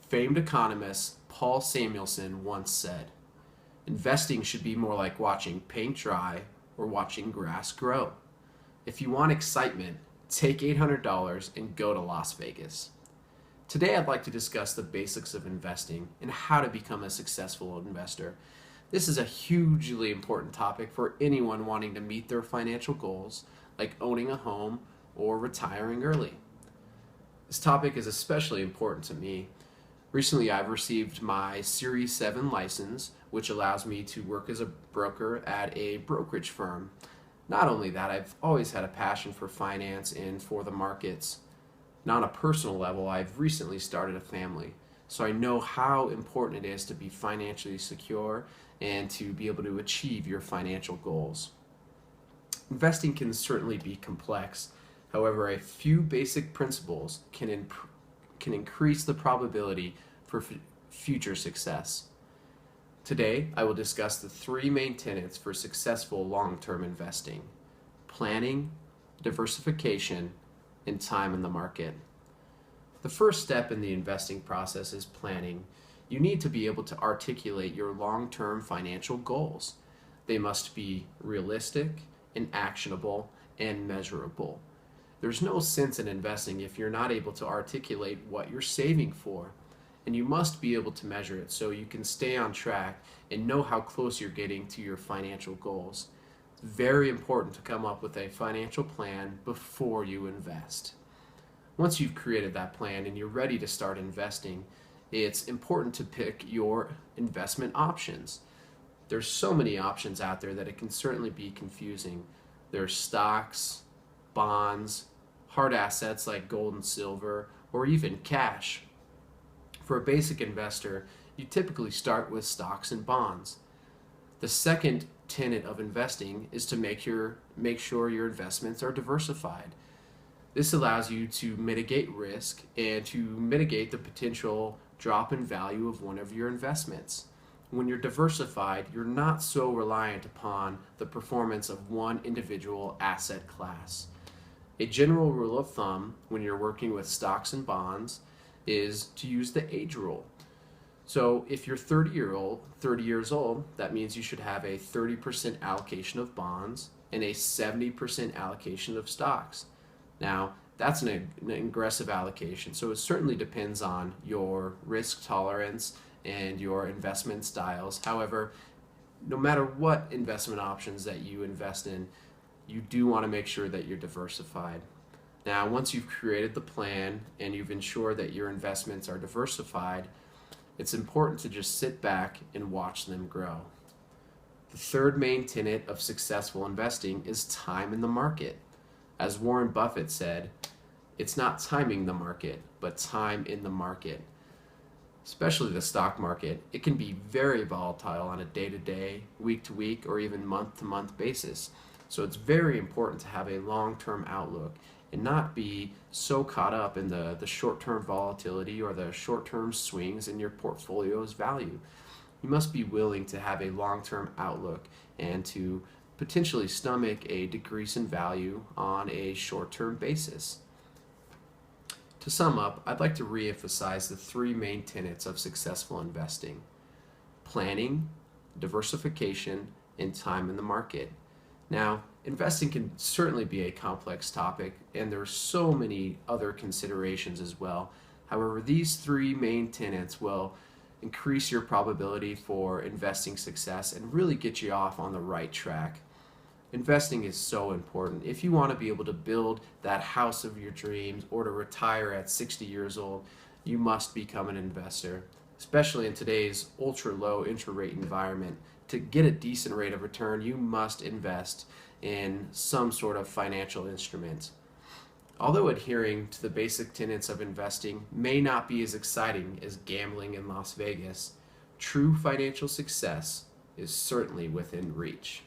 Famed economist Paul Samuelson once said, investing should be more like watching paint dry or watching grass grow. If you want excitement, take $800 and go to Las Vegas. Today I'd like to discuss the basics of investing and how to become a successful investor. This is a hugely important topic for anyone wanting to meet their financial goals, like owning a home or retiring early. This topic is especially important to me. Recently, I've received my Series 7 license, which allows me to work as a broker at a brokerage firm. Not only that, I've always had a passion for finance and for the markets. Now, on a personal level, I've recently started a family, so I know how important it is to be financially secure and to be able to achieve your financial goals. Investing can certainly be complex. However, a few basic principles can increase the probability for future success. Today, I will discuss the three main tenets for successful long-term investing: planning, diversification, and time in the market. The first step in the investing process is planning. You need to be able to articulate your long-term financial goals. They must be realistic and actionable and measurable. There's no sense in investing if you're not able to articulate what you're saving for, and you must be able to measure it so you can stay on track and know how close you're getting to your financial goals. It's very important to come up with a financial plan before you invest. Once you've created that plan and you're ready to start investing, it's important to pick your investment options. There's so many options out there that it can certainly be confusing. There's stocks, bonds, hard assets like gold and silver, or even cash. For a basic investor, you typically start with stocks and bonds. The second tenet of investing is to make sure your investments are diversified. This allows you to mitigate risk and to mitigate the potential drop in value of one of your investments. When you're diversified, you're not so reliant upon the performance of one individual asset class. A general rule of thumb when you're working with stocks and bonds is to use the age rule. So if you're 30 years old, that means you should have a 30% allocation of bonds and a 70% allocation of stocks. Now, that's an aggressive allocation, so it certainly depends on your risk tolerance and your investment styles. However, no matter what investment options that you invest in, you do want to make sure that you're diversified. Now, once you've created the plan and you've ensured that your investments are diversified, it's important to just sit back and watch them grow. The third main tenet of successful investing is time in the market. As Warren Buffett said, it's not timing the market, but time in the market. Especially the stock market, it can be very volatile on a day-to-day, week-to-week, or even month-to-month basis. So it's very important to have a long-term outlook and not be so caught up in the short-term volatility or the short-term swings in your portfolio's value. You must be willing to have a long-term outlook and to potentially stomach a decrease in value on a short-term basis. To sum up, I'd like to re-emphasize the three main tenets of successful investing: planning, diversification, and time in the market. Now, investing can certainly be a complex topic, and there are so many other considerations as well. However, these three main tenets will increase your probability for investing success and really get you off on the right track. Investing is so important. If you want to be able to build that house of your dreams or to retire at 60 years old, you must become an investor, especially in today's ultra low interest rate environment. To get a decent rate of return, you must invest in some sort of financial instrument. Although adhering to the basic tenets of investing may not be as exciting as gambling in Las Vegas, true financial success is certainly within reach.